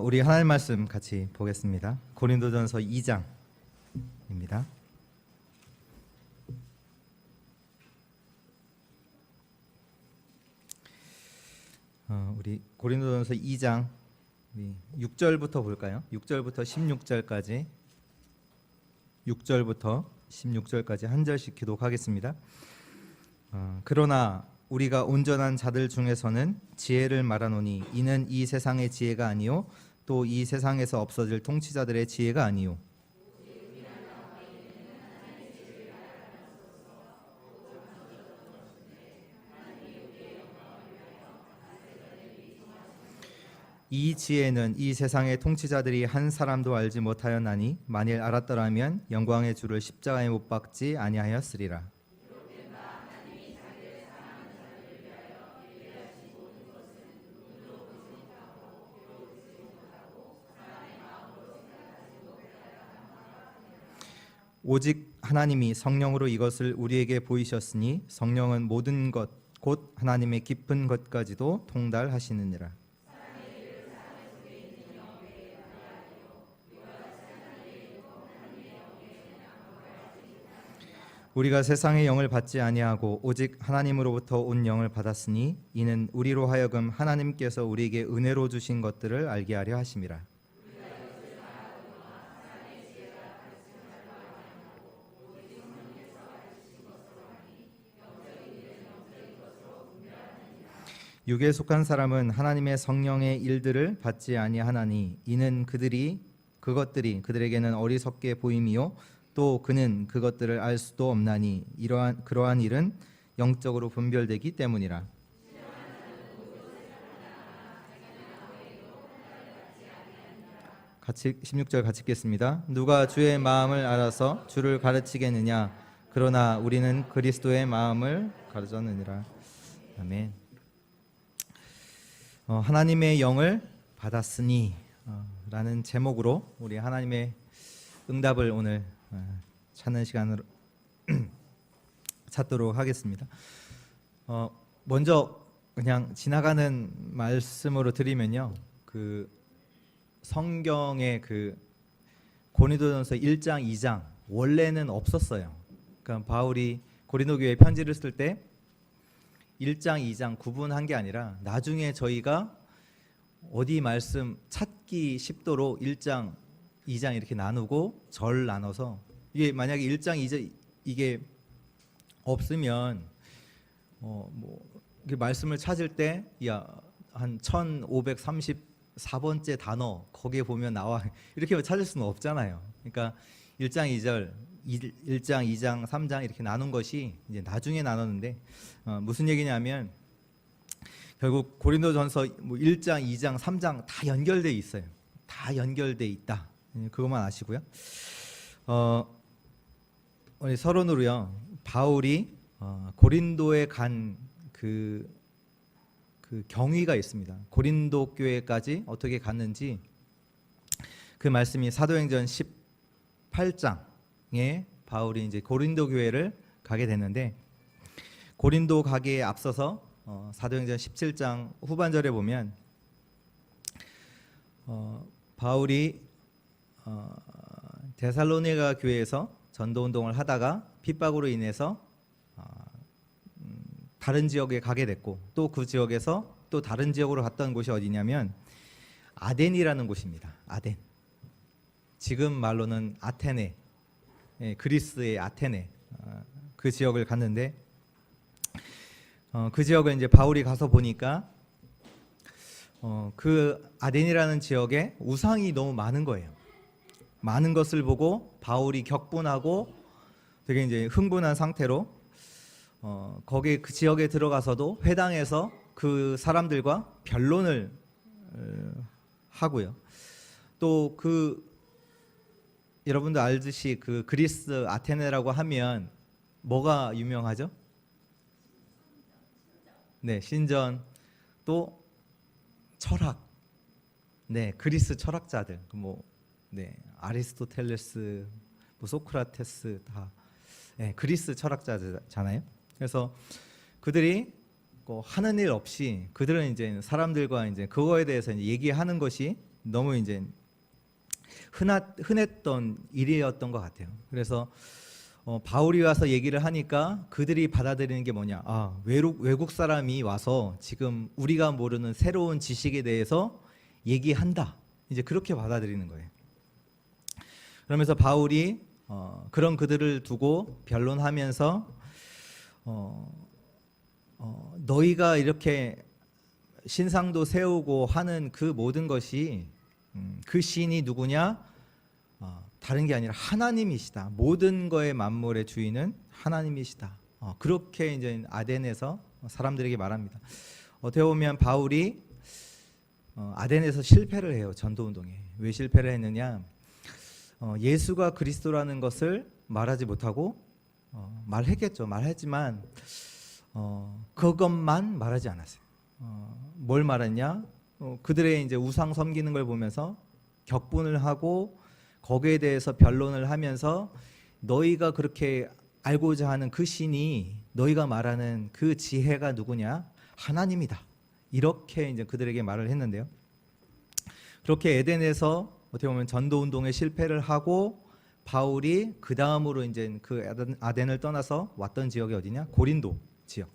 우리 하나님 말씀 같이 보겠습니다. 고린도전서 2장입니다. 우리 고린도전서 2장 6절부터 볼까요? 6절부터 16절까지 6절부터 16절까지 한 절씩 기독하겠습니다. 그러나 우리가 온전한 자들 중에서는 지혜를 말하노니 이는 이 세상의 지혜가 아니요 또 이 세상에서 없어질 통치자들의 지혜가 아니요 이 지혜는 이 세상의 통치자들이 한 사람도 알지 못하였나니 만일 알았더라면 영광의 주를 십자가에 못 박지 아니하였으리라. 오직 하나님이 성령으로 이것을 우리에게 보이셨으니 성령은 모든 것 곧 하나님의 깊은 것까지도 통달하시느니라. 우리가 세상의 영을 받지 아니하고 오직 하나님으로부터 온 영을 받았으니 이는 우리로 하여금 하나님께서 우리에게 은혜로 주신 것들을 알게 하려 하심이라. 육에 속한 사람은 하나님의 성령의 일들을 받지 아니하나니 이는 그것들이 그들에게는 어리석게 보임이요 또 그는 그것들을 알 수도 없나니 그러한 일은 영적으로 분별되기 때문이라. 같이 16절 같이 읽겠습니다. 누가 주의 마음을 알아서 주를 가르치겠느냐 그러나 우리는 그리스도의 마음을 가르쳤느니라. 아멘. 하나님의 영을 받았으니 라는 제목으로 우리 하나님의 응답을 오늘 찾는 시간으로 찾도록 하겠습니다. 먼저 그냥 지나가는 말씀으로 드리면요, 그 성경의 그 고린도전서 1장, 2장 원래는 없었어요. 그러니까 바울이 고린도 교회에 편지를 쓸 때 1장, 2장 구분한 게 아니라 나중에 저희가 어디 말씀 찾기 쉽도록 1장, 2장 이렇게 나누고 절 나눠서 이게 만약에 1장, 2장 이게 없으면 이렇게 말씀을 찾을 때 한 1534번째 단어 거기에 보면 나와 이렇게 찾을 수는 없잖아요. 그러니까 1장, 2절 1장, 2장, 3장 이렇게 나눈 것이 이제 나중에 나눴는데 무슨 얘기냐면 결국 고린도전서 1장, 2장, 3장 다 연결돼 있어요. 다 연결돼 있다. 그것만 아시고요. 우리 서론으로요. 바울이 고린도에 간 그 경위가 있습니다. 고린도 교회까지 어떻게 갔는지 그 말씀이 사도행전 18장에 바울이 이제 고린도 교회를 가게 됐는데 고린도 가기에 앞서서 사도행전 17장 후반절에 보면 바울이 데살로니가 교회에서 전도 운동을 하다가 핍박으로 인해서 다른 지역에 가게 됐고 또 그 지역에서 또 다른 지역으로 갔던 곳이 어디냐면 아덴이라는 곳입니다. 아덴. 지금 말로는 아테네, 그리스의 아테네 그 지역을 갔는데 그 지역을 이제 바울이 가서 보니까 그 아덴이라는 지역에 우상이 너무 많은 거예요. 많은 것을 보고 바울이 격분하고 되게 이제 흥분한 상태로 거기 그 지역에 들어가서도 회당에서 그 사람들과 변론을 하고요. 또 그 여러분도 알듯이 그 그리스 아테네라고 하면 뭐가 유명하죠? 네, 신전 또 철학. 네, 그리스 철학자들 아리스토텔레스, 소크라테스 다 그리스 철학자잖아요. 그래서 그들이 하는 일 없이 그들은 이제 사람들과 이제 그거에 대해서 이제 얘기하는 것이 너무 이제 흔했던 일이었던 것 같아요. 그래서 바울이 와서 얘기를 하니까 그들이 받아들이는 게 뭐냐? 외국 사람이 와서 지금 우리가 모르는 새로운 지식에 대해서 얘기한다. 이제 그렇게 받아들이는 거예요. 그러면서 바울이 그런 그들을 두고 변론하면서 너희가 이렇게 신상도 세우고 하는 그 모든 것이 그 신이 누구냐? 다른 게 아니라 하나님이시다. 모든 거의 만물의 주인은 하나님이시다. 그렇게 이제 아덴에서 사람들에게 말합니다. 어떻게 보면 바울이 아덴에서 실패를 해요. 전도운동에. 왜 실패를 했느냐? 예수가 그리스도라는 것을 말하지 못하고 말했겠죠. 말했지만 그것만 말하지 않았어요. 뭘 말했냐? 그들의 이제 우상 섬기는 걸 보면서 격분을 하고 거기에 대해서 변론을 하면서 너희가 그렇게 알고자 하는 그 신이 너희가 말하는 그 지혜가 누구냐? 하나님이다. 이렇게 이제 그들에게 말을 했는데요. 그렇게 에덴에서 어떻게 보면 전도 운동에 실패를 하고 바울이 그 다음으로 이제 그 아덴을 떠나서 왔던 지역이 어디냐? 고린도 지역.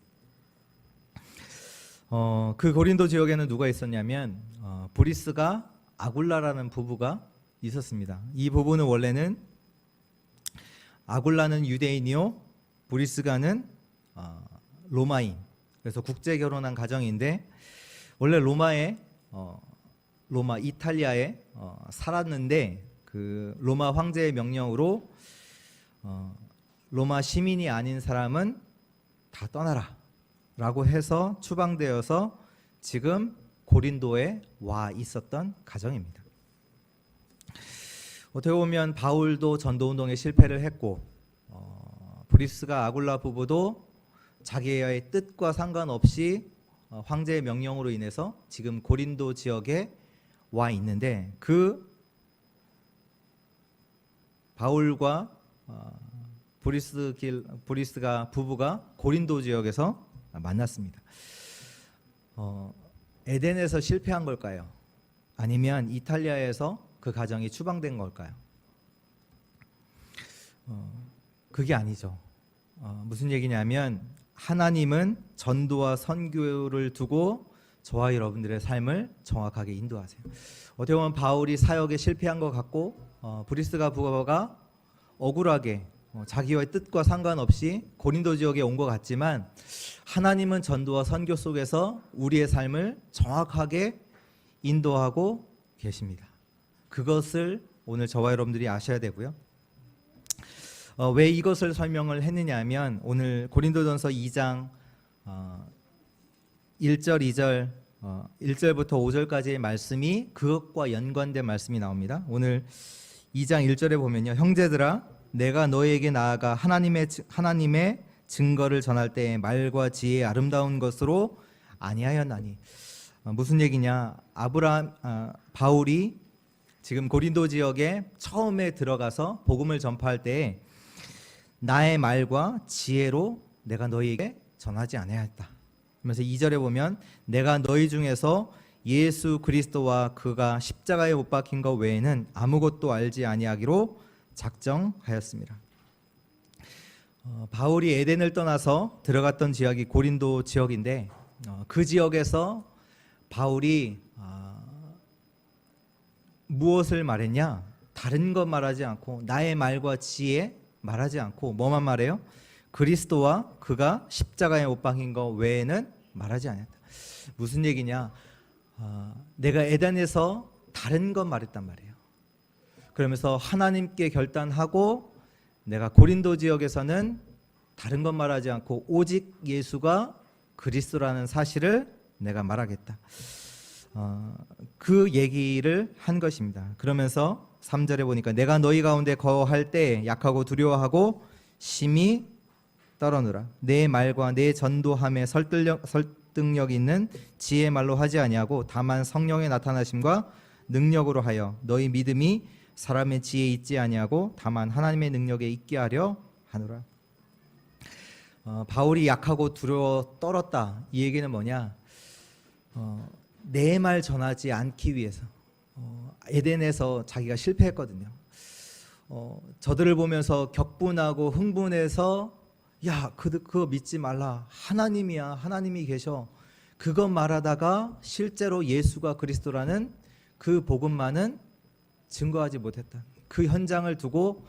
그 고린도 지역에는 누가 있었냐면 브리스가 아굴라라는 부부가 있었습니다. 이 부부는 원래는 아굴라는 유대인이요, 브리스가는 로마인. 그래서 국제 결혼한 가정인데 원래 로마 이탈리아에 살았는데 그 로마 황제의 명령으로 로마 시민이 아닌 사람은 다 떠나라 라고 해서 추방되어서 지금 고린도에 와 있었던 가정입니다. 어떻게 보면 바울도 전도운동에 실패를 했고 브리스가 아굴라 부부도 자기의 뜻과 상관없이 황제의 명령으로 인해서 지금 고린도 지역에 와 있는데 그 바울과 브리스가 부부가 고린도 지역에서 만났습니다. 에덴에서 실패한 걸까요? 아니면 이탈리아에서 그 가정이 추방된 걸까요? 그게 아니죠. 무슨 얘기냐면 하나님은 전도와 선교를 두고 저와 여러분들의 삶을 정확하게 인도하세요. 어떻게 보면 바울이 사역에 실패한 것 같고 브리스가 부부가 억울하게 자기의 뜻과 상관없이 고린도 지역에 온 것 같지만 하나님은 전도와 선교 속에서 우리의 삶을 정확하게 인도하고 계십니다. 그것을 오늘 저와 여러분들이 아셔야 되고요. 왜 이것을 설명을 했느냐 하면 오늘 고린도전서 2장 1절, 2절, 1절부터 5절까지의 말씀이 그것과 연관된 말씀이 나옵니다. 오늘 2장 1절에 보면요. 형제들아 내가 너희에게 나아가 하나님의 증거를 전할 때에 말과 지혜의 아름다운 것으로 아니하였나니. 무슨 얘기냐? 바울이 지금 고린도 지역에 처음에 들어가서 복음을 전파할 때에 나의 말과 지혜로 내가 너희에게 전하지 아니하였다. 그러면서 2절에 보면 내가 너희 중에서 예수 그리스도와 그가 십자가에 못 박힌 것 외에는 아무것도 알지 아니하기로 작정하였습니다. 바울이 에덴을 떠나서 들어갔던 지역이 고린도 지역인데 그 지역에서 바울이 무엇을 말했냐? 다른 것 말하지 않고 나의 말과 지혜 말하지 않고 뭐만 말해요? 그리스도와 그가 십자가에 못 박힌 것 외에는 말하지 않았다. 무슨 얘기냐? 내가 에덴에서 다른 것 말했단 말이에요. 그러면서 하나님께 결단하고 내가 고린도 지역에서는 다른 것 말하지 않고 오직 예수가 그리스도라는 사실을 내가 말하겠다. 그 얘기를 한 것입니다. 그러면서 3절에 보니까 내가 너희 가운데 거할 때 약하고 두려워하고 심히 떨어느라 내 말과 내 전도함에 설득력 있는 지혜의 말로 하지 아니하고 다만 성령의 나타나심과 능력으로 하여 너희 믿음이 사람의 지혜에 있지 아니하고 다만 하나님의 능력에 있게 하려 하노라. 바울이 약하고 두려워 떨었다. 이 얘기는 뭐냐? 내 말 전하지 않기 위해서 에덴에서 자기가 실패했거든요. 저들을 보면서 격분하고 흥분해서 야, 그거 믿지 말라. 하나님이야. 하나님이 계셔. 그것 말하다가 실제로 예수가 그리스도라는 그 복음만은 증거하지 못했다. 그 현장을 두고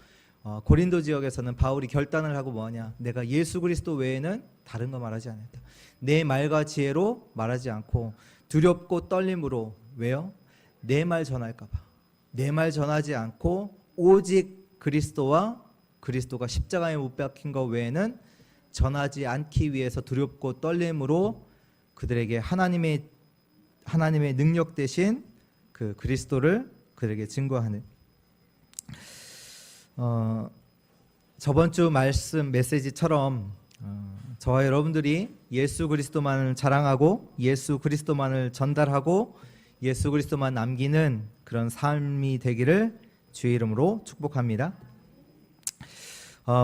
고린도 지역에서는 바울이 결단을 하고 뭐하냐, 내가 예수 그리스도 외에는 다른 거 말하지 않았다. 내 말과 지혜로 말하지 않고 두렵고 떨림으로. 왜요? 내 말 전할까 봐. 내 말 전하지 않고 오직 그리스도와 그리스도가 십자가에 못 박힌 것 외에는 전하지 않기 위해서 두렵고 떨림으로 그들에게 하나님의 능력 대신 그 그리스도를 그들에게 증거하는, 저번 주 말씀 메시지처럼 저와 여러분들이 예수 그리스도만을 자랑하고 예수 그리스도만을 전달하고 예수 그리스도만 남기는 그런 삶이 되기를 주의 이름으로 축복합니다.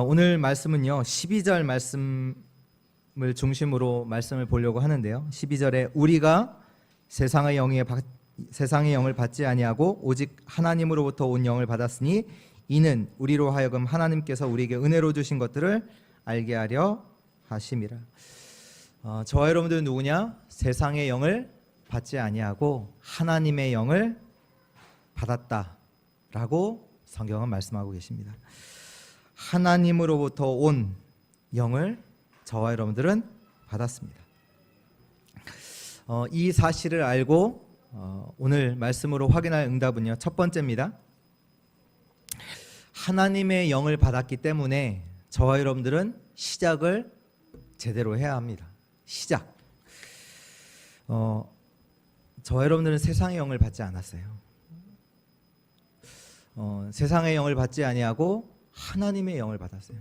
오늘 말씀은요 12절 말씀을 중심으로 말씀을 보려고 하는데요. 12절에 우리가 세상의 영을 받지 아니하고 오직 하나님으로부터 온 영을 받았으니 이는 우리로 하여금 하나님께서 우리에게 은혜로 주신 것들을 알게 하려 하심이라. 저와 여러분들은 누구냐? 세상의 영을 받지 아니하고 하나님의 영을 받았다라고 성경은 말씀하고 계십니다. 하나님으로부터 온 영을 저와 여러분들은 받았습니다. 이 사실을 알고 오늘 말씀으로 확인할 응답은요, 첫 번째입니다. 하나님의 영을 받았기 때문에 저와 여러분들은 시작을 제대로 해야 합니다. 시작. 저와 여러분들은 세상의 영을 받지 않았어요. 세상의 영을 받지 아니하고 하나님의 영을 받았어요.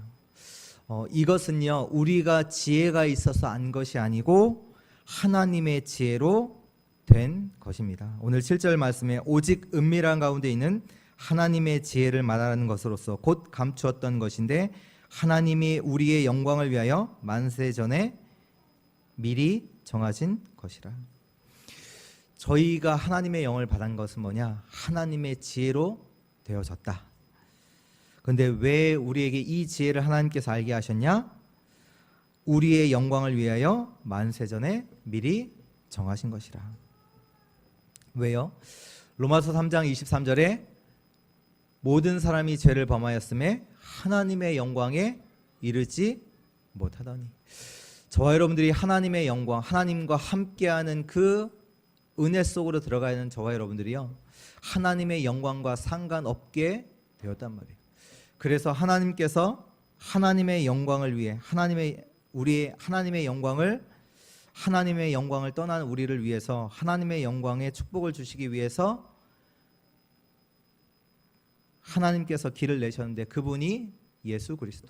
이것은요 우리가 지혜가 있어서 안 것이 아니고 하나님의 지혜로 된 것입니다. 오늘 7절 말씀에 오직 은밀한 가운데 있는 하나님의 지혜를 말하는 것으로서 곧 감추었던 것인데 하나님이 우리의 영광을 위하여 만세 전에 미리 정하신 것이라. 저희가 하나님의 영을 받은 것은 뭐냐? 하나님의 지혜로 되어졌다. 그런데 왜 우리에게 이 지혜를 하나님께서 알게 하셨냐? 우리의 영광을 위하여 만세 전에 미리 정하신 것이라. 왜요? 로마서 3장 23절에 모든 사람이 죄를 범하였음에 하나님의 영광에 이르지 못하더니. 저와 여러분들이 하나님의 영광, 하나님과 함께하는 그 은혜 속으로 들어가 있는 저와 여러분들이요 하나님의 영광과 상관없게 되었단 말이에요. 그래서 하나님께서 하나님의 영광을 위해 하나님의 영광을 떠난 우리를 위해서 하나님의 영광의 축복을 주시기 위해서 하나님께서 길을 내셨는데 그분이 예수 그리스도.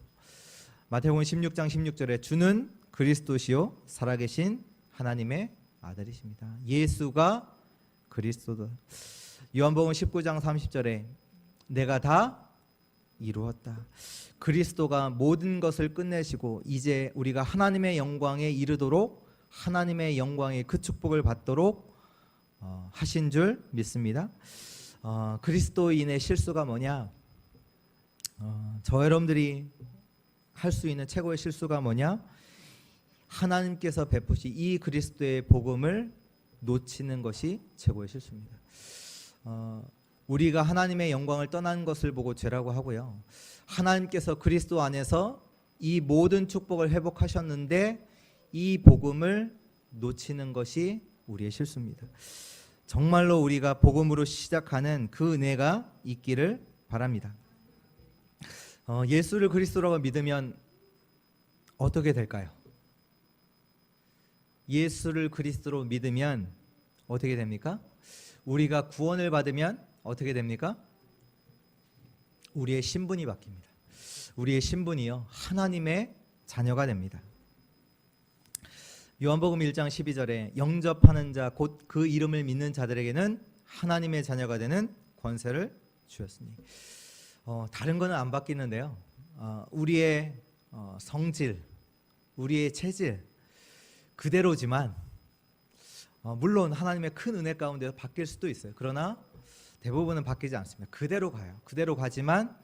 마태복음 16장 16절에 주는 그리스도시요 살아계신 하나님의 아들이십니다. 예수가 그리스도다. 요한복음 19장 30절에 내가 다 이루었다. 그리스도가 모든 것을 끝내시고 이제 우리가 하나님의 영광에 이르도록 하나님의 영광의 그 축복을 받도록 하신 줄 믿습니다. 그리스도인의 실수가 뭐냐? 저 여러분들이 할 수 있는 최고의 실수가 뭐냐? 하나님께서 베푸신 이 그리스도의 복음을 놓치는 것이 최고의 실수입니다. 우리가 하나님의 영광을 떠난 것을 보고 죄라고 하고요. 하나님께서 그리스도 안에서 이 모든 축복을 회복하셨는데 이 복음을 놓치는 것이 우리의 실수입니다. 정말로 우리가 복음으로 시작하는 그 은혜가 있기를 바랍니다. 예수를 그리스도라고 믿으면 어떻게 될까요? 예수를 그리스도로 믿으면 어떻게 됩니까? 우리가 구원을 받으면 어떻게 됩니까? 우리의 신분이 바뀝니다. 우리의 신분이요 하나님의 자녀가 됩니다. 요한복음 1장 12절에 영접하는 자 곧 그 이름을 믿는 자들에게는 하나님의 자녀가 되는 권세를 주었으니. 다른 거는 안 바뀌는데요. 우리의 성질, 우리의 체질 그대로지만 물론 하나님의 큰 은혜 가운데 바뀔 수도 있어요. 그러나 대부분은 바뀌지 않습니다. 그대로 가요. 그대로 가지만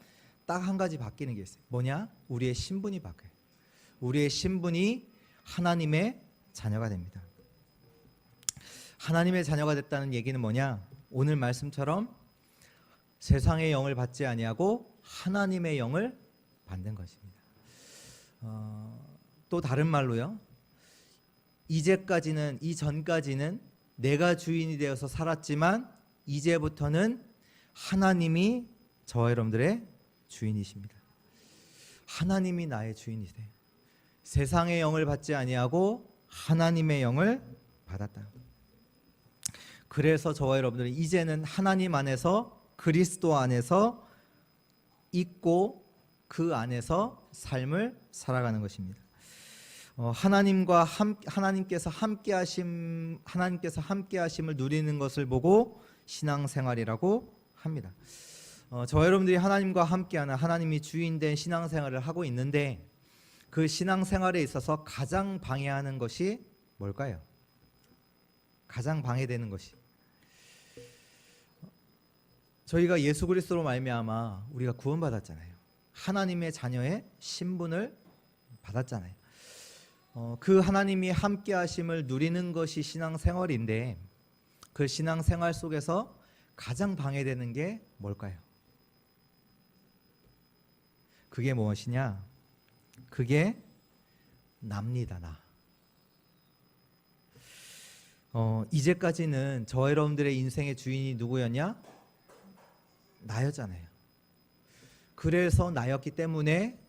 딱 한 가지 바뀌는 게 있어요. 뭐냐? 우리의 신분이 바뀌어요. 우리의 신분이 하나님의 자녀가 됩니다. 하나님의 자녀가 됐다는 얘기는 뭐냐? 오늘 말씀처럼 세상의 영을 받지 아니하고 하나님의 영을 받는 것입니다. 또 다른 말로요. 이전까지는 내가 주인이 되어서 살았지만 이제부터는 하나님이 저와 여러분들의 주인이십니다. 하나님이 나의 주인이세요. 세상의 영을 받지 아니하고 하나님의 영을 받았다. 그래서 저와 여러분들은 이제는 하나님 안에서 그리스도 안에서 있고 그 안에서 삶을 살아가는 것입니다. 하나님께서 함께하심을 누리는 것을 보고 신앙생활이라고 합니다. 저와 여러분들이 하나님과 함께하는 하나님이 주인된 신앙생활을 하고 있는데 그 신앙생활에 있어서 가장 방해하는 것이 뭘까요? 가장 방해되는 것이 저희가 예수 그리스도로 말미암아 우리가 구원받았잖아요. 하나님의 자녀의 신분을 받았잖아요. 그 하나님이 함께하심을 누리는 것이 신앙생활인데 그 신앙생활 속에서 가장 방해되는 게 뭘까요? 그게 무엇이냐? 그게 납니다. 나. 이제까지는 저와 여러분들의 인생의 주인이 누구였냐? 나였잖아요. 그래서 나였기 때문에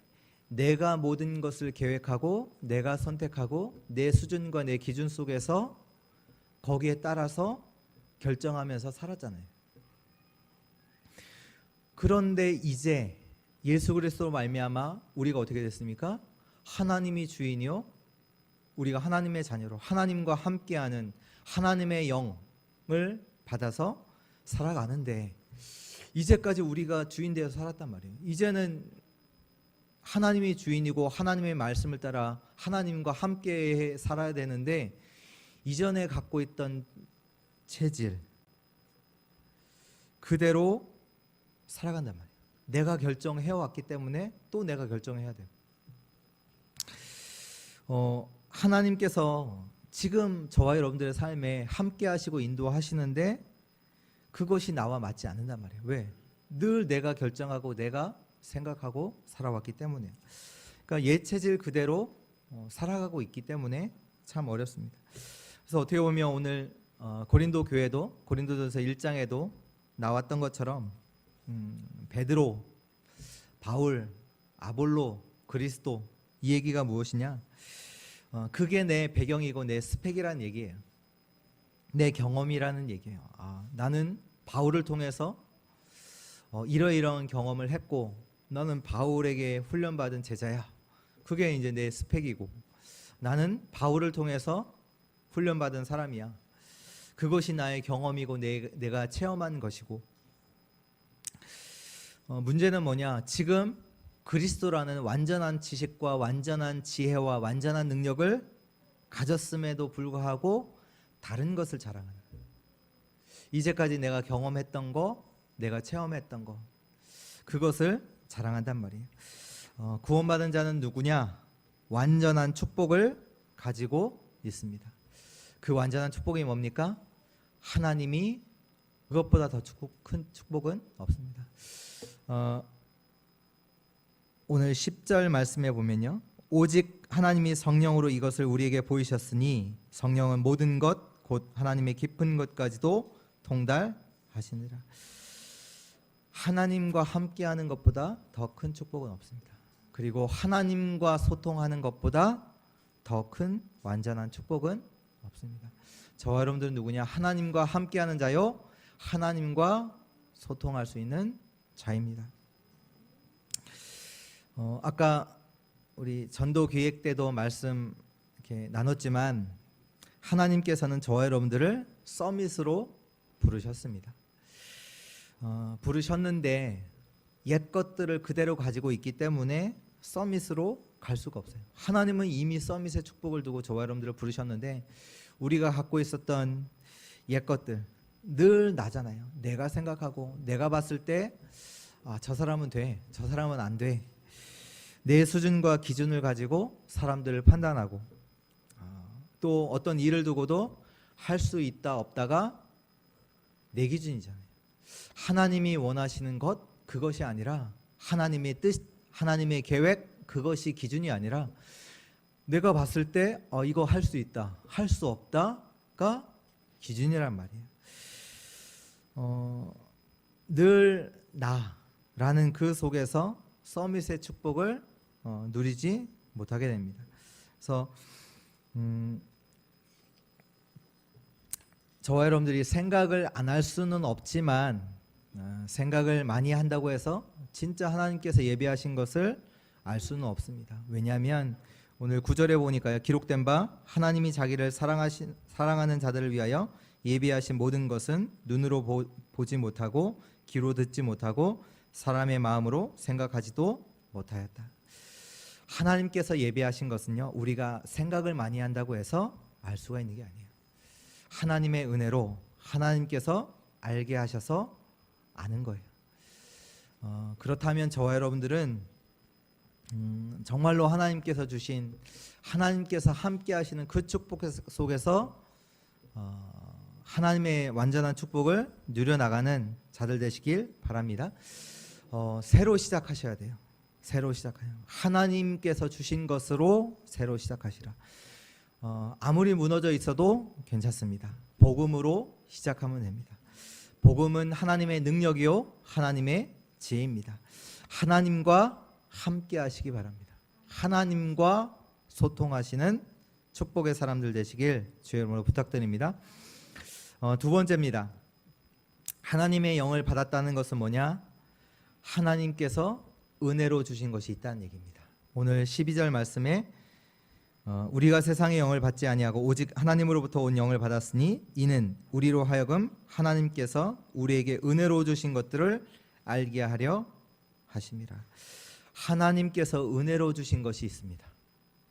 내가 모든 것을 계획하고 내가 선택하고 내 수준과 내 기준 속에서 거기에 따라서 결정하면서 살았잖아요. 그런데 이제 예수 그리스도로 말미암아 우리가 어떻게 됐습니까? 하나님이 주인이요 우리가 하나님의 자녀로 하나님과 함께하는 하나님의 영을 받아서 살아가는데 이제까지 우리가 주인 되어서 살았단 말이에요. 이제는 하나님이 주인이고 하나님의 말씀을 따라 하나님과 함께 살아야 되는데 이전에 갖고 있던 체질 그대로 살아간단 말이에요. 내가 결정해왔기 때문에 또 내가 결정해야 돼요. 하나님께서 지금 저와 여러분들의 삶에 함께 하시고 인도하시는데 그것이 나와 맞지 않는단 말이에요. 왜? 늘 내가 결정하고 내가 생각하고 살아왔기 때문에. 그러니까 옛 체질 그대로 살아가고 있기 때문에 참 어렵습니다. 그래서 어떻게 보면 오늘 고린도 교회도 고린도전서 1장에도 나왔던 것처럼 베드로, 바울, 아볼로, 그리스도 이 얘기가 무엇이냐? 그게 내 배경이고 내 스펙이라는 얘기예요. 내 경험이라는 얘기예요. 나는 바울을 통해서 이러이러한 경험을 했고 너는 바울에게 훈련받은 제자야. 그게 이제 내 스펙이고 나는 바울을 통해서 훈련받은 사람이야. 그것이 나의 경험이고 내가 체험한 것이고 문제는 뭐냐? 지금 그리스도라는 완전한 지식과 완전한 지혜와 완전한 능력을 가졌음에도 불구하고 다른 것을 자랑하는 거예요. 이제까지 내가 경험했던 거, 내가 체험했던 거 그것을 자랑한단 말이에요. 구원받은 자는 누구냐? 완전한 축복을 가지고 있습니다. 그 완전한 축복이 뭡니까? 하나님이 그것보다 더 큰 축복은 없습니다. 오늘 10절 말씀에 보면요. 오직 하나님이 성령으로 이것을 우리에게 보이셨으니 성령은 모든 것 곧 하나님의 깊은 것까지도 통달하시니라. 하나님과 함께하는 것보다 더 큰 축복은 없습니다. 그리고 하나님과 소통하는 것보다 더 큰 완전한 축복은 없습니다. 저와 여러분들은 누구냐? 하나님과 함께하는 자요 하나님과 소통할 수 있는 자입니다. 아까 우리 전도 기획 때도 말씀 이렇게 나눴지만 하나님께서는 저와 여러분들을 서밋으로 부르셨습니다. 부르셨는데 옛 것들을 그대로 가지고 있기 때문에 서밋으로 갈 수가 없어요. 하나님은 이미 서밋의 축복을 두고 저와 여러분들을 부르셨는데 우리가 갖고 있었던 옛 것들 늘 나잖아요. 내가 생각하고 내가 봤을 때 저 사람은 돼, 저 사람은 안 돼. 내 수준과 기준을 가지고 사람들을 판단하고 또 어떤 일을 두고도 할 수 있다 없다가 내 기준이잖아요. 하나님이 원하시는 것 그것이 아니라 하나님의 뜻, 하나님의 계획 그것이 기준이 아니라 내가 봤을 때 이거 할 수 있다, 할 수 없다가 기준이란 말이에요. 늘 나라는 그 속에서 서밋의 축복을 누리지 못하게 됩니다. 그래서 저와 여러분들이 생각을 안 할 수는 없지만 생각을 많이 한다고 해서 진짜 하나님께서 예비하신 것을 알 수는 없습니다. 왜냐하면 오늘 9절에 보니까요, 기록된 바 하나님이 자기를 사랑하는 자들을 위하여 예비하신 모든 것은 눈으로 보지 못하고 귀로 듣지 못하고 사람의 마음으로 생각하지도 못하였다. 하나님께서 예비하신 것은요, 우리가 생각을 많이 한다고 해서 알 수가 있는 게 아니에요. 하나님의 은혜로 하나님께서 알게 하셔서 아는 거예요. 그렇다면 저와 여러분들은 정말로 하나님께서 주신, 하나님께서 함께 하시는 그 축복 속에서 하나님의 완전한 축복을 누려나가는 자들 되시길 바랍니다. 새로 시작하셔야 돼요. 새로 시작해요. 하나님께서 주신 것으로 새로 시작하시라. 아무리 무너져 있어도 괜찮습니다. 복음으로 시작하면 됩니다. 복음은 하나님의 능력이요 하나님의 지혜입니다. 하나님과 함께 하시기 바랍니다. 하나님과 소통하시는 축복의 사람들 되시길 주의 이름으로 부탁드립니다. 두 번째입니다. 하나님의 영을 받았다는 것은 뭐냐? 하나님께서 은혜로 주신 것이 있다는 얘기입니다. 오늘 12절 말씀에 우리가 세상의 영을 받지 아니하고 오직 하나님으로부터 온 영을 받았으니 이는 우리로 하여금 하나님께서 우리에게 은혜로 주신 것들을 알게 하려 하심이라. 하나님께서 은혜로 주신 것이 있습니다.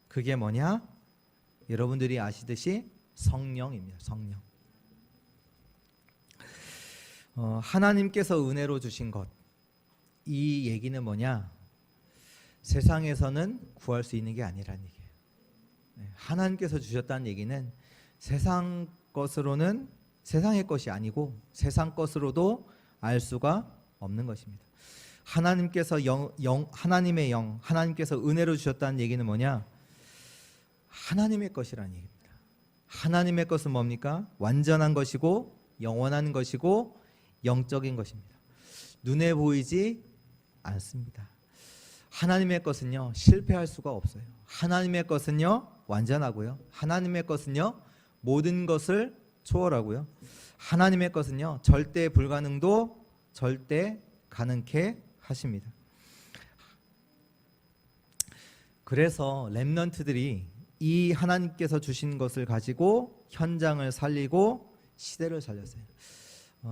그게 뭐냐? 여러분들이 아시듯이 성령입니다. 성령. 하나님께서 은혜로 주신 것, 이 얘기는 뭐냐? 세상에서는 구할 수 있는 게 아니라는 얘기예요. 하나님께서 주셨다는 얘기는 세상 것으로는 세상의 것이 아니고 세상 것으로도 알 수가 없는 것입니다. 하나님께서 하나님의 영, 하나님께서 은혜로 주셨다는 얘기는 뭐냐? 하나님의 것이라는 얘기입니다. 하나님의 것은 뭡니까? 완전한 것이고 영원한 것이고 영적인 것입니다. 눈에 보이지 않습니다. 하나님의 것은요, 실패할 수가 없어요. 하나님의 것은요, 완전하고요. 하나님의 것은요, 모든 것을 초월하고요. 하나님의 것은요, 절대 불가능도 절대 가능케 하십니다. 그래서 렘넌트들이 이 하나님께서 주신 것을 가지고 현장을 살리고 시대를 살렸어요.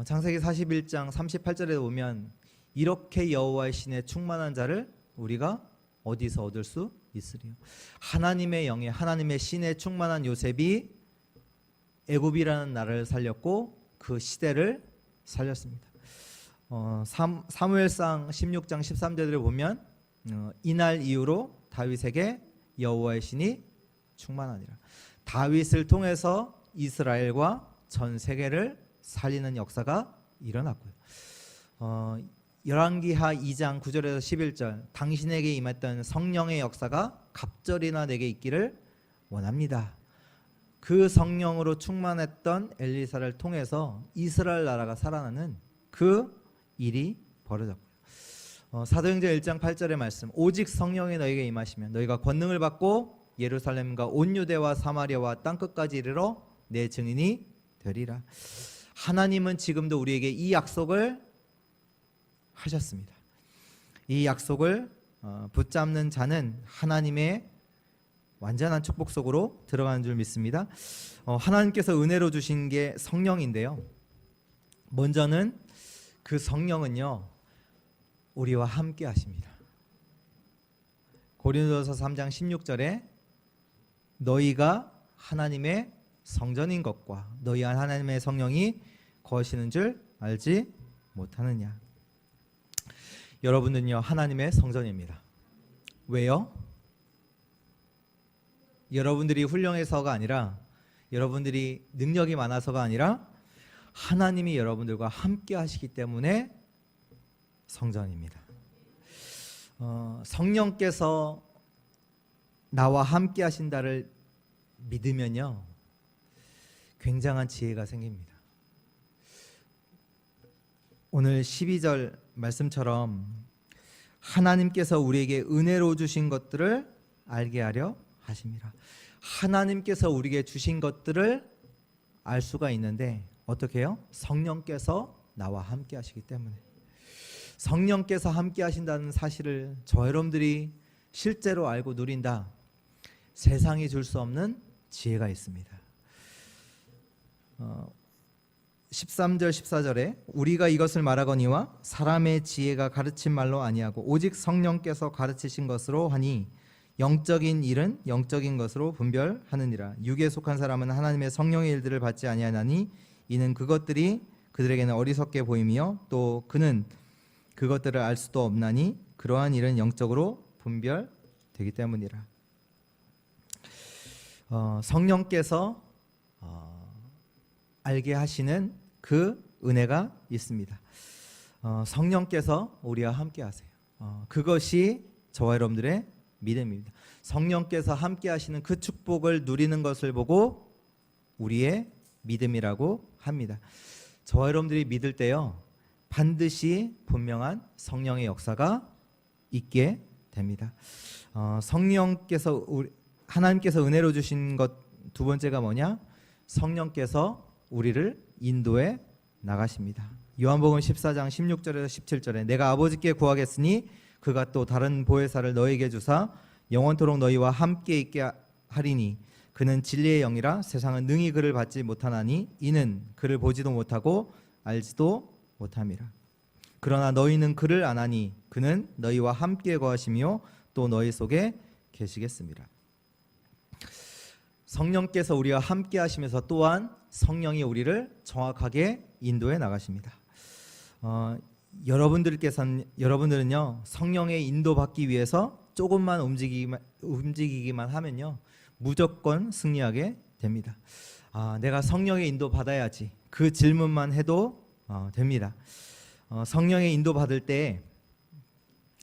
창세기 41장 38절에 보면 이렇게 여호와의 신에 충만한 자를 우리가 어디서 얻을 수 있으리요. 하나님의 영에 하나님의 신에 충만한 요셉이 애굽이라는 나라를 살렸고 그 시대를 살렸습니다. 사무엘상 16장 13절을 보면 이날 이후로 다윗에게 여호와의 신이 충만하니라. 다윗을 통해서 이스라엘과 전 세계를 살리는 역사가 일어났고요. 열왕기하 2장 9절에서 11절 당신에게 임했던 성령의 역사가 갑절이나 내게 있기를 원합니다. 그 성령으로 충만했던 엘리사를 통해서 이스라엘 나라가 살아나는 그 일이 벌어졌고요. 사도행전 1장 8절의 말씀, 오직 성령이 너희에게 임하시면 너희가 권능을 받고 예루살렘과 온 유대와 사마리아와 땅끝까지 이르러 내 증인이 되리라. 하나님은 지금도 우리에게 이 약속을 하셨습니다. 이 약속을 붙잡는 자는 하나님의 완전한 축복 속으로 들어가는 줄 믿습니다. 하나님께서 은혜로 주신 게 성령인데요. 먼저는 그 성령은요, 우리와 함께 하십니다. 고린도서 3장 16절에 너희가 하나님의 성전인 것과 너희 안 하나님의 성령이 거하시는 줄 알지 못하느냐. 여러분은요 하나님의 성전입니다. 왜요? 여러분들이 훌륭해서가 아니라, 여러분들이 능력이 많아서가 아니라 하나님이 여러분들과 함께 하시기 때문에 성전입니다. 성령께서 나와 함께 하신다를 믿으면요 굉장한 지혜가 생깁니다. 오늘 12절 말씀처럼 하나님께서 우리에게 은혜로 주신 것들을 알게 하려 하십니다. 하나님께서 우리에게 주신 것들을 알 수가 있는데 어떻게 해요? 성령께서 나와 함께 하시기 때문에. 성령께서 함께 하신다는 사실을 저 여러분들이 실제로 알고 누린다. 세상이 줄 수 없는 지혜가 있습니다. 13절 14절에 우리가 이것을 말하거니와 사람의 지혜가 가르친 말로 아니하고 오직 성령께서 가르치신 것으로 하니 영적인 일은 영적인 것으로 분별하느니라. 육에 속한 사람은 하나님의 성령의 일들을 받지 아니하나니 이는 그것들이 그들에게는 어리석게 보이며 또 그는 그것들을 알 수도 없나니 그러한 일은 영적으로 분별되기 때문이라. 성령께서 알게 하시는 그 은혜가 있습니다. 성령께서 우리와 함께 하세요. 그것이 저와 여러분들의 믿음입니다. 성령께서 함께 하시는 그 축복을 누리는 것을 보고 우리의 믿음이라고 합니다. 저와 여러분들이 믿을 때요 반드시 분명한 성령의 역사가 있게 됩니다. 성령께서 하나님께서 은혜로 주신 것 두 번째가 뭐냐? 성령께서 우리를 인도해 나가십니다. 요한복음 14장 16절에서 17절에 내가 아버지께 구하겠으니 그가 또 다른 보혜사를 너에게 주사 영원토록 너희와 함께 있게 하리니 그는 진리의 영이라 세상은 능히 그를 받지 못하나니 이는 그를 보지도 못하고 알지도 못함이라. 그러나 너희는 그를 아나니 그는 너희와 함께 거하시며 또 너희 속에 계시겠습니다. 성령께서 우리와 함께 하시면서 또한 성령이 우리를 정확하게 인도해 나가십니다. 여러분들은요 성령의 인도받기 위해서 조금만 움직이기만 하면요 무조건 승리하게 됩니다. 내가 성령의 인도 받아야지 그 질문만 해도 됩니다. 성령의 인도 받을 때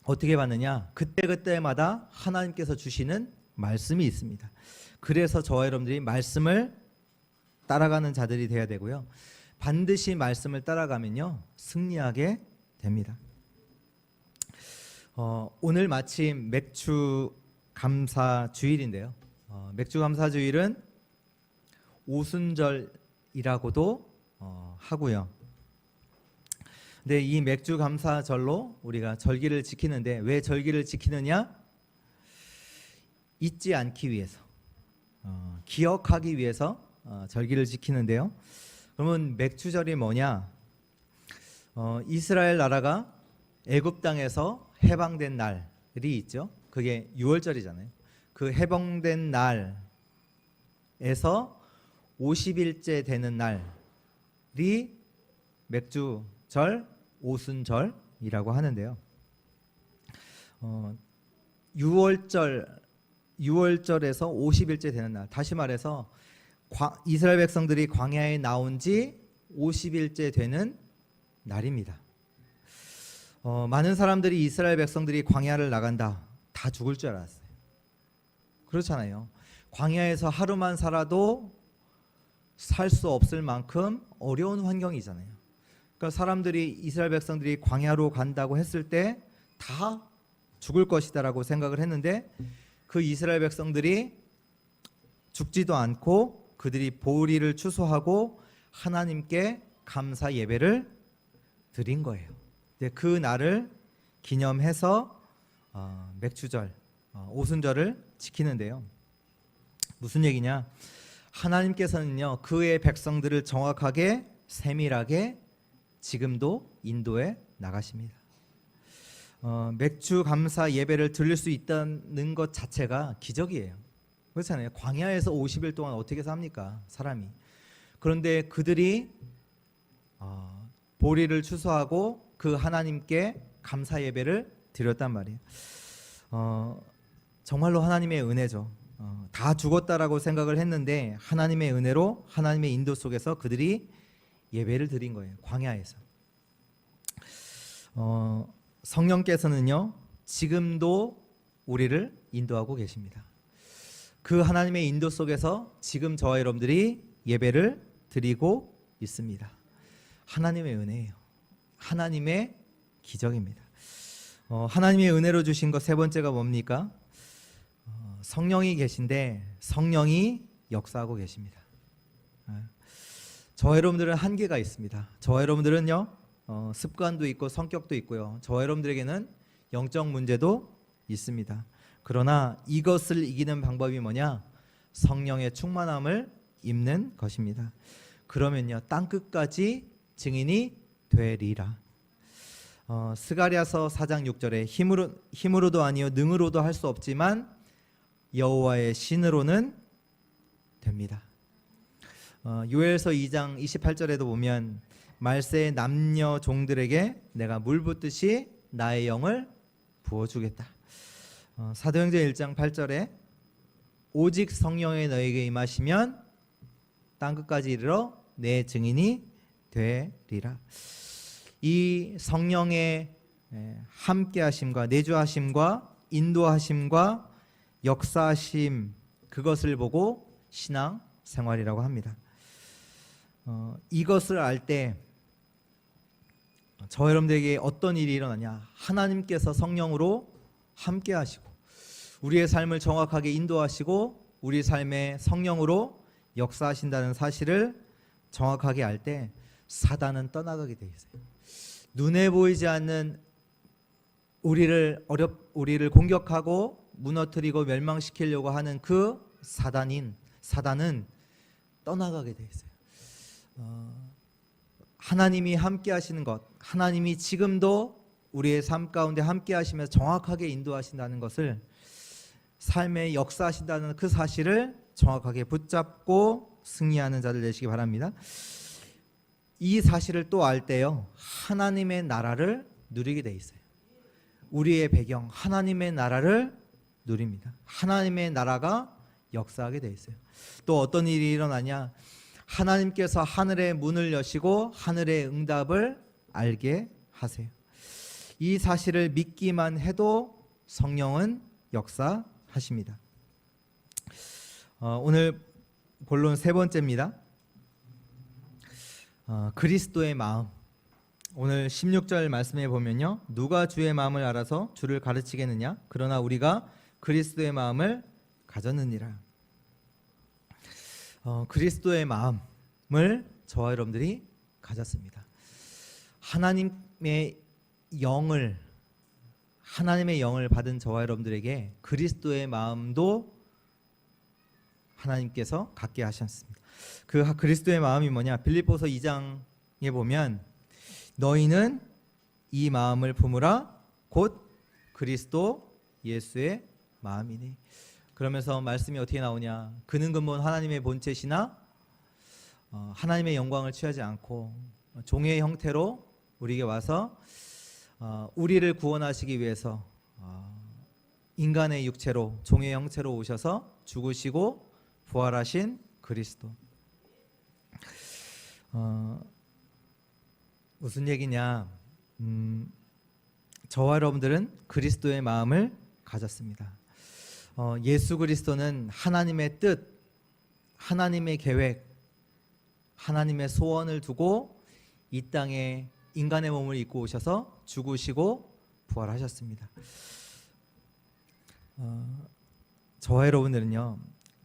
어떻게 받느냐? 그때그때마다 하나님께서 주시는 말씀이 있습니다. 그래서 저와 여러분들이 말씀을 따라가는 자들이 되어야 되고요. 반드시 말씀을 따라가면요 승리하게 됩니다. 오늘 마침 맥주 감사 주일인데요. 맥주 감사 주일은 오순절이라고도 하고요. 근데 이 맥주 감사절로 우리가 절기를 지키는데 왜 절기를 지키느냐? 잊지 않기 위해서, 기억하기 위해서 절기를 지키는데요. 그러면 맥주절이 뭐냐? 이스라엘 나라가 애굽 땅에서 해방된 날이 있죠. 그게 6월절이잖아요. 그 해방된 날에서 50일째 되는 날이 맥주절, 오순절이라고 하는데요. 6월절에서 50일째 되는 날, 다시 말해서 이스라엘 백성들이 광야에 나온 지 50일째 되는 날입니다. 많은 사람들이 이스라엘 백성들이 광야를 나간다 다 죽을 줄 알았어요. 그렇잖아요. 광야에서 하루만 살아도 살 수 없을 만큼 어려운 환경이잖아요. 그러니까 사람들이 이스라엘 백성들이 광야로 간다고 했을 때 다 죽을 것이다라고 생각을 했는데 그 이스라엘 백성들이 죽지도 않고 그들이 보리를 추수하고 하나님께 감사 예배를 드린 거예요. 그 날을 기념해서 맥주절, 오순절을 지키는데요. 무슨 얘기냐? 하나님께서는요 그의 백성들을 정확하게 세밀하게 지금도 인도해 나가십니다. 맥주 감사 예배를 드릴 수 있다는 것 자체가 기적이에요. 그렇잖아요. 광야에서 50일 동안 어떻게 삽니까? 사람이. 그런데 그들이 보리를 추수하고 그 하나님께 감사 예배를 드렸단 말이에요. 정말로 하나님의 은혜죠. 다 죽었다라고 생각을 했는데 하나님의 은혜로 하나님의 인도 속에서 그들이 예배를 드린 거예요. 광야에서. 성령께서는요 지금도 우리를 인도하고 계십니다. 그 하나님의 인도 속에서 지금 저와 여러분들이 예배를 드리고 있습니다. 하나님의 은혜예요. 하나님의 기적입니다. 하나님의 은혜로 주신 것 세 번째가 뭡니까? 성령이 계신데 성령이 역사하고 계십니다. 저와 여러분들은 한계가 있습니다. 저와 여러분들은요 습관도 있고 성격도 있고요. 저와 여러분들에게는 영적 문제도 있습니다. 그러나 이것을 이기는 방법이 뭐냐? 성령의 충만함을 입는 것입니다. 그러면요 땅끝까지 증인이 되리라. 스가랴서 4장 6절에 힘으로도 아니요 능으로도 할 수 없지만 여호와의 신으로는 됩니다. 요엘서 2장 28절에도 보면 말세의 남녀 종들에게 내가 물 붓듯이 나의 영을 부어주겠다. 사도행전 1장 8절에 오직 성령이 너에게 임하시면 땅끝까지 이르러 내 증인이 되리라. 이 성령의 함께하심과 내주하심과 인도하심과 역사하심 그것을 보고 신앙 생활이라고 합니다. 이것을 알 때 저 여러분들에게 어떤 일이 일어나냐? 하나님께서 성령으로 함께하시고 우리의 삶을 정확하게 인도하시고 우리 삶에 성령으로 역사하신다는 사실을 정확하게 알 때 사단은 떠나가게 돼 있어요. 눈에 보이지 않는 우리를 공격하고 무너뜨리고 멸망시키려고 하는 그 사단은 떠나가게 돼 있어요. 하나님이 함께 하시는 것, 하나님이 지금도 우리의 삶 가운데 함께 하시면서 정확하게 인도하신다는 것을 삶에 역사하신다는 그 사실을 정확하게 붙잡고 승리하는 자들 되시기 바랍니다. 이 사실을 또 알 때요 하나님의 나라를 누리게 돼 있어요. 우리의 배경 하나님의 나라를 누립니다. 하나님의 나라가 역사하게 돼 있어요. 또 어떤 일이 일어나냐? 하나님께서 하늘의 문을 여시고 하늘의 응답을 알게 하세요. 이 사실을 믿기만 해도 성령은 역사하십니다. 오늘 본론 세 번째입니다. 그리스도의 마음. 오늘 16절 말씀에 보면요 누가 주의 마음을 알아서 주를 가르치겠느냐? 그러나 우리가 그리스도의 마음을 가졌느니라. 그리스도의 마음을 저와 여러분들이 가졌습니다. 하나님의 영을 받은 저와 여러분들에게 그리스도의 마음도 하나님께서 갖게 하셨습니다. 그 그리스도의 마음이 뭐냐? 빌립보서 2장에 보면 너희는 이 마음을 품으라 곧 그리스도 예수의 마음이니. 그러면서 말씀이 어떻게 나오냐? 그는 근본 하나님의 본체시나 하나님의 영광을 취하지 않고 종의 형태로 우리에게 와서 우리를 구원하시기 위해서 인간의 육체로 종의 형체로 오셔서 죽으시고 부활하신 그리스도. 무슨 얘기냐? 저와 여러분들은 그리스도의 마음을 가졌습니다. 예수 그리스도는 하나님의 뜻, 하나님의 계획, 하나님의 소원을 두고 이 땅에 인간의 몸을 입고 오셔서 죽으시고 부활하셨습니다. 저와 여러분들은요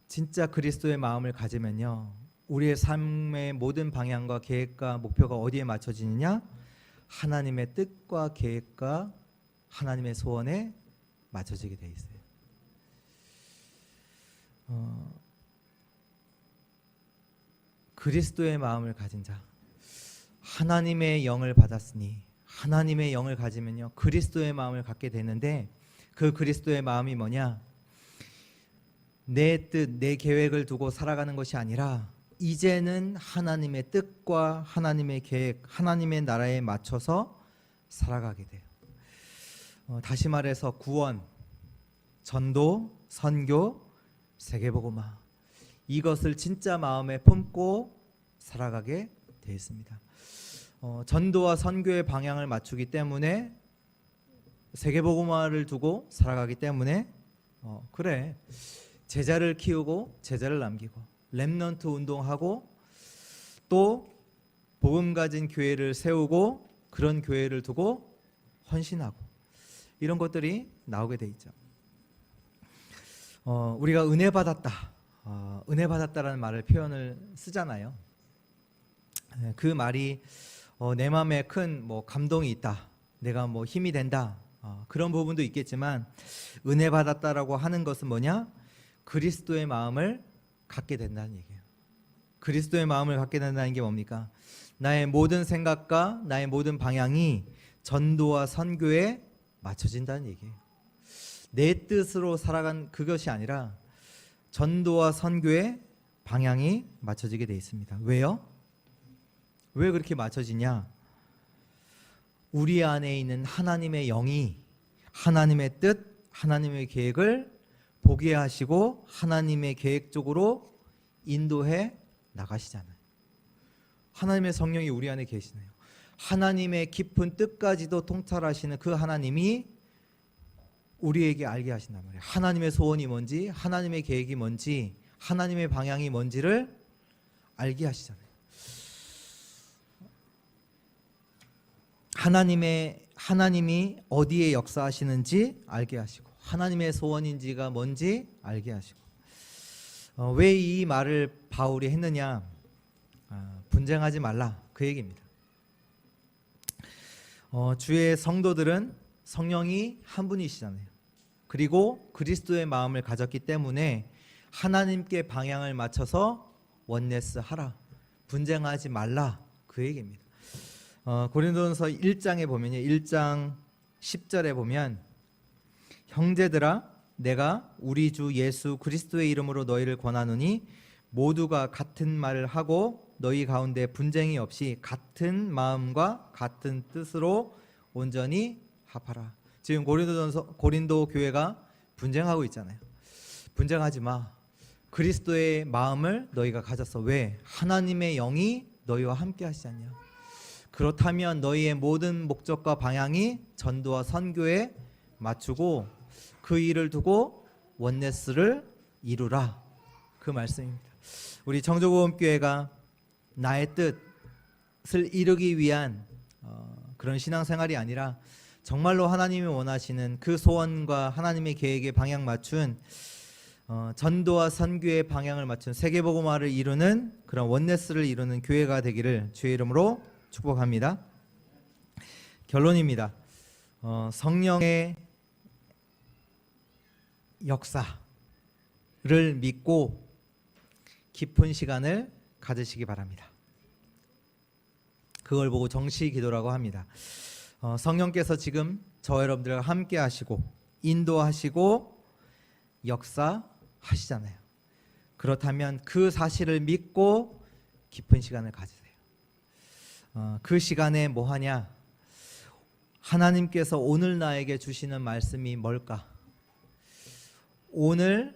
진짜 그리스도의 마음을 가지면요 우리의 삶의 모든 방향과 계획과 목표가 어디에 맞춰지느냐? 하나님의 뜻과 계획과 하나님의 소원에 맞춰지게 돼 있어요. 그리스도의 마음을 가진 자, 하나님의 영을 받았으니 하나님의 영을 가지면요 그리스도의 마음을 갖게 되는데 그 그리스도의 마음이 뭐냐? 내 뜻, 내 계획을 두고 살아가는 것이 아니라 이제는 하나님의 뜻과 하나님의 계획, 하나님의 나라에 맞춰서 살아가게 돼요. 다시 말해서 구원, 전도, 선교, 세계복음화, 이것을 진짜 마음에 품고 살아가게 되어 있습니다. 전도와 선교의 방향을 맞추기 때문에, 세계복음화를 두고 살아가기 때문에 그래, 제자를 키우고 제자를 남기고 렘넌트 운동하고 또 복음 가진 교회를 세우고 그런 교회를 두고 헌신하고, 이런 것들이 나오게 돼 있죠. 우리가 은혜 받았다, 은혜 받았다라는 말을 표현을 쓰잖아요. 그 말이 내 마음에 큰 감동이 있다, 내가 힘이 된다, 그런 부분도 있겠지만, 은혜 받았다라고 하는 것은 뭐냐? 그리스도의 마음을 갖게 된다는 얘기예요. 그리스도의 마음을 갖게 된다는 게 뭡니까? 나의 모든 생각과 나의 모든 방향이 전도와 선교에 맞춰진다는 얘기예요. 내 뜻으로 살아간 그것이 아니라 전도와 선교의 방향이 맞춰지게 되어 있습니다. 왜요? 왜 그렇게 맞춰지냐? 우리 안에 있는 하나님의 영이 하나님의 뜻, 하나님의 계획을 보게 하시고 하나님의 계획 쪽으로 인도해 나가시잖아요. 하나님의 성령이 우리 안에 계시네요. 하나님의 깊은 뜻까지도 통찰하시는 그 하나님이 우리에게 알게 하신단 말이에요. 하나님의 소원이 뭔지, 하나님의 계획이 뭔지, 하나님의 방향이 뭔지를 알게 하시잖아요. 하나님이 어디에 역사하시는지 알게 하시고, 하나님의 소원인지가 뭔지 알게 하시고. 왜 이 말을 바울이 했느냐? 분쟁하지 말라, 그 얘기입니다. 주의 성도들은 성령이 한 분이시잖아요. 그리고 그리스도의 마음을 가졌기 때문에 하나님께 방향을 맞춰서 원네스 하라, 분쟁하지 말라, 그 얘기입니다. 고린도전서 1장에 보면요, 1장 10절에 보면, 형제들아, 내가 우리 주 예수 그리스도의 이름으로 너희를 권하노니 모두가 같은 말을 하고 너희 가운데 분쟁이 없이 같은 마음과 같은 뜻으로 온전히 합하라. 지금 고린도 교회가 분쟁하고 있잖아요. 분쟁하지 마. 그리스도의 마음을 너희가 가졌어. 왜? 하나님의 영이 너희와 함께 하시지 않냐. 그렇다면 너희의 모든 목적과 방향이 전도와 선교에 맞추고 그 일을 두고 원네스를 이루라, 그 말씀입니다. 우리 청조고음교회가 나의 뜻을 이루기 위한 그런 신앙생활이 아니라 정말로 하나님이 원하시는 그 소원과 하나님의 계획에 방향 맞춘, 전도와 선교의 방향을 맞춘 세계복음화를 이루는 그런 원네스를 이루는 교회가 되기를 주의 이름으로 축복합니다. 결론입니다. 성령의 역사를 믿고 깊은 시간을 가지시기 바랍니다. 그걸 보고 정시 기도라고 합니다. 성령께서 지금 저와 여러분들과 함께 하시고 인도하시고 역사하시잖아요. 그렇다면 그 사실을 믿고 깊은 시간을 가지세요. 그 시간에 뭐 하냐? 하나님께서 오늘 나에게 주시는 말씀이 뭘까? 오늘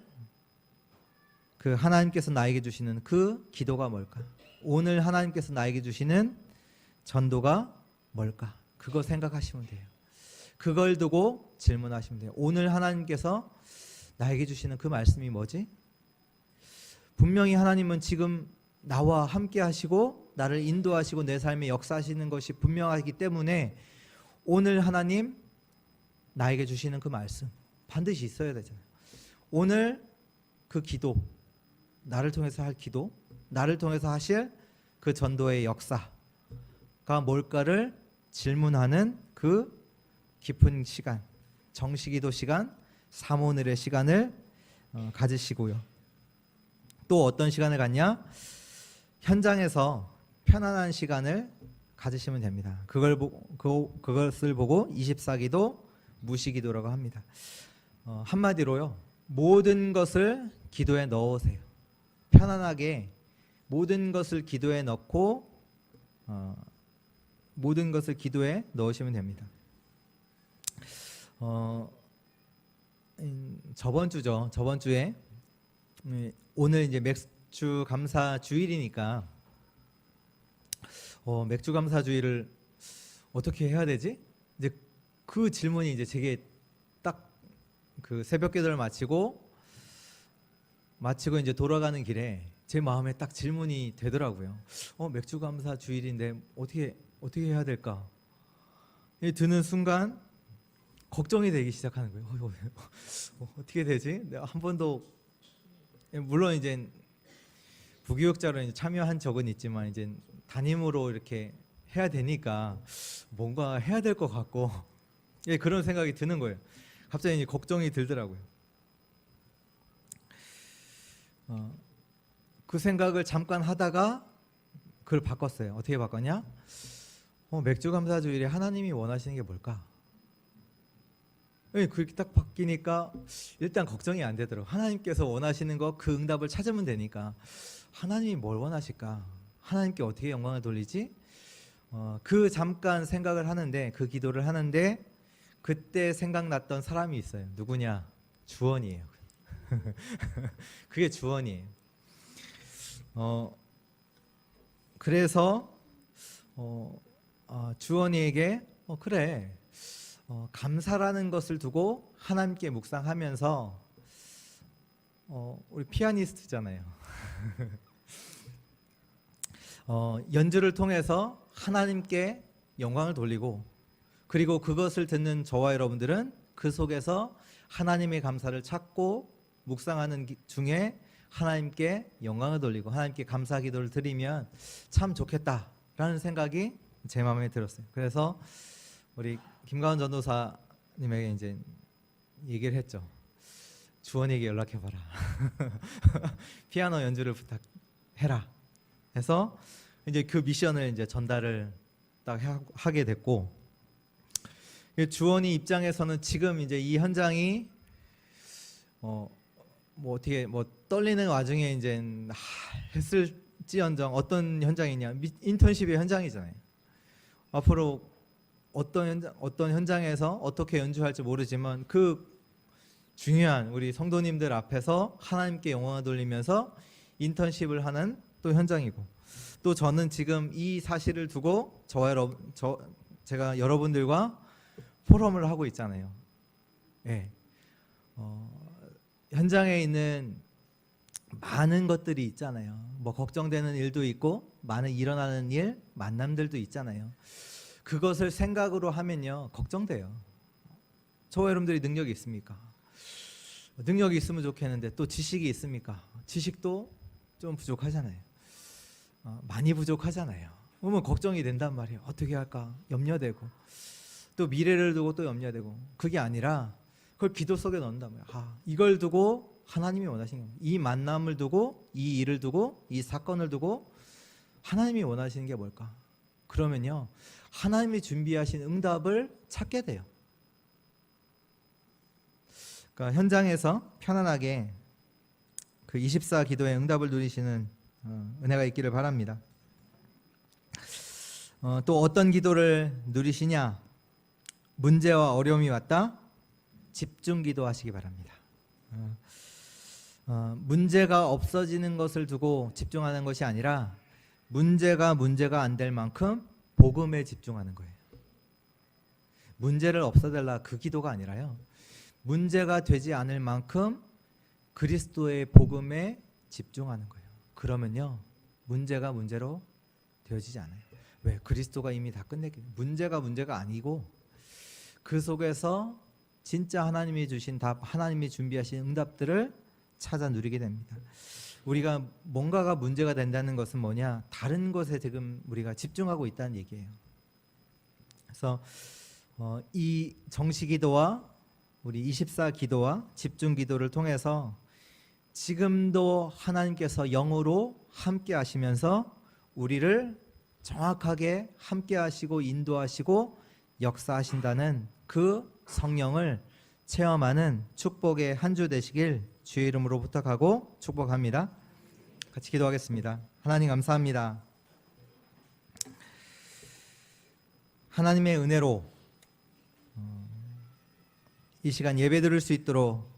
그 하나님께서 나에게 주시는 그 기도가 뭘까? 오늘 하나님께서 나에게 주시는 전도가 뭘까? 그거 생각하시면 돼요. 그걸 두고 질문하시면 돼요. 오늘 하나님께서 나에게 주시는 그 말씀이 뭐지? 분명히 하나님은 지금 나와 함께 하시고 나를 인도하시고 내 삶에 역사하시는 것이 분명하기 때문에 오늘 하나님 나에게 주시는 그 말씀 반드시 있어야 되잖아요. 오늘 그 기도, 나를 통해서 할 기도, 나를 통해서 하실 그 전도의 역사가 뭘까를 질문하는 그 깊은 시간, 정시기도 시간, 사모늘의 시간을 가지시고요. 또 어떤 시간을 갖냐? 현장에서 편안한 시간을 가지시면 됩니다. 그것을 보고 24기도 무시기도라고 합니다. 한마디로요, 모든 것을 기도에 넣으세요. 편안하게 모든 것을 기도에 넣고 모든 것을 기도에 넣으시면 됩니다. 저번 주에 오늘 이제 맥주 감사 주일이니까 맥주 감사 주일을 어떻게 해야 되지? 이제 그 질문이 이제 제게 딱 그 새벽 기도를 마치고 이제 돌아가는 길에 제 마음에 딱 질문이 되더라고요. 맥주 감사 주일인데 어떻게 해야 될까? 드는 순간 걱정이 되기 시작하는 거예요. 어떻게 되지? 내가 한 번도, 물론 이제 부교육자로 이제 참여한 적은 있지만 이제 담임으로 이렇게 해야 되니까 뭔가 해야 될 것 같고 그런 생각이 드는 거예요. 갑자기 이제 걱정이 들더라고요. 그 생각을 잠깐 하다가 그걸 바꿨어요. 어떻게 바꿨냐? 맥주 감사 주일에 하나님이 원하시는 게 뭘까? 그렇게 딱 바뀌니까 일단 걱정이 안 되더라고요. 하나님께서 원하시는 거 그 응답을 찾으면 되니까 하나님이 뭘 원하실까? 하나님께 어떻게 영광을 돌리지? 그 잠깐 생각을 하는데, 그 기도를 하는데 그때 생각났던 사람이 있어요. 누구냐? 주원이에요. 그게 주원이에요. 그래서 주원이에게 그래, 감사라는 것을 두고 하나님께 묵상하면서 우리 피아니스트잖아요. 연주를 통해서 하나님께 영광을 돌리고, 그리고 그것을 듣는 저와 여러분들은 그 속에서 하나님의 감사를 찾고 묵상하는 중에 하나님께 영광을 돌리고 하나님께 감사 기도를 드리면 참 좋겠다라는 생각이 제 마음에 들었어요. 그래서 우리 김가원 전도사님에게 이제 얘기를 했죠. 주원에게 연락해봐라. 피아노 연주를 부탁해라. 해서 이제 그 미션을 이제 전달을 딱 하게 됐고, 주원이 입장에서는 지금 이제 이 현장이 어떻게 떨리는 와중에 이제 했을지언정 어떤 현장이냐, 인턴십의 현장이잖아요. 앞으로 어떤 현장에서 어떻게 연주할지 모르지만 그 중요한 우리 성도님들 앞에서 하나님께 영광을 돌리면서 인턴십을 하는 또 현장이고, 또 저는 지금 이 사실을 두고 제가 여러분들과 포럼을 하고 있잖아요. 현장에 있는 많은 것들이 있잖아요. 걱정되는 일도 있고 많은 일어나는 일, 만남들도 있잖아요. 그것을 생각으로 하면요, 걱정돼요. 저와 여러분들이 능력이 있습니까? 능력이 있으면 좋겠는데 또 지식이 있습니까? 지식도 좀 부족하잖아요. 많이 부족하잖아요. 그러면 걱정이 된단 말이에요. 어떻게 할까? 염려되고, 또 미래를 두고 또 염려되고, 그게 아니라 그걸 기도 속에 넣는단 말이에요. 이걸 두고 하나님이 원하시는 거예요. 이 만남을 두고, 이 일을 두고, 이 사건을 두고 하나님이 원하시는 게 뭘까? 그러면요, 하나님이 준비하신 응답을 찾게 돼요. 그러니까 현장에서 편안하게 그 24 기도의 응답을 누리시는 은혜가 있기를 바랍니다. 또 어떤 기도를 누리시냐? 문제와 어려움이 왔다? 집중 기도하시기 바랍니다. 문제가 없어지는 것을 두고 집중하는 것이 아니라 문제가 안 될 만큼 복음에 집중하는 거예요. 문제를 없애달라 그 기도가 아니라요, 문제가 되지 않을 만큼 그리스도의 복음에 집중하는 거예요. 그러면요, 문제가 문제로 되어지지 않아요. 왜? 그리스도가 이미 다 끝냈기 때문에. 문제가 아니고 그 속에서 진짜 하나님이 주신 답, 하나님이 준비하신 응답들을 찾아 누리게 됩니다. 우리가 뭔가가 문제가 된다는 것은 뭐냐? 다른 것에 지금 우리가 집중하고 있다는 얘기예요. 그래서 이 정시기도와 우리 24 기도와 집중 기도를 통해서 지금도 하나님께서 영으로 함께 하시면서 우리를 정확하게 함께 하시고 인도하시고 역사하신다는 그 성령을 체험하는 축복의 한 주 되시길 주의 이름으로 부탁하고 축복합니다. 같이 기도하겠습니다. 하나님 감사합니다. 하나님의 은혜로 이 시간 예배 드릴 수 있도록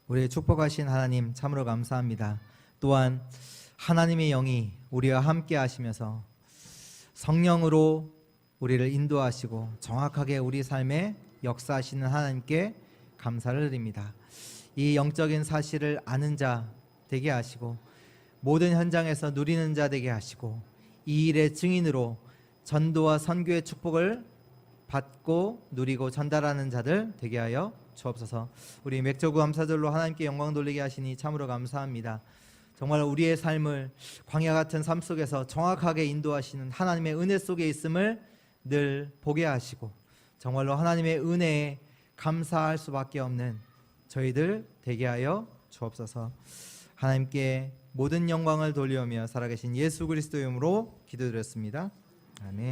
우리의 축복하신 하나님 참으로 감사합니다. 또한 하나님의 영이 우리와 함께 하시면서 성령으로 우리를 인도하시고 정확하게 우리 삶에 역사하시는 하나님께 감사를 드립니다. 이 영적인 사실을 아는 자 되게 하시고 모든 현장에서 누리는 자 되게 하시고 이 일의 증인으로 전도와 선교의 축복을 받고 누리고 전달하는 자들 되게 하여 주옵소서. 우리 맥저구 감사절로 하나님께 영광 돌리게 하시니 참으로 감사합니다. 정말 우리의 삶을 광야 같은 삶 속에서 정확하게 인도하시는 하나님의 은혜 속에 있음을 늘 보게 하시고 정말로 하나님의 은혜에 감사할 수밖에 없는 저희들 되게 하여 주옵소서. 하나님께 모든 영광을 돌려오며 살아계신 예수 그리스도의 이름으로 기도드렸습니다. 아멘.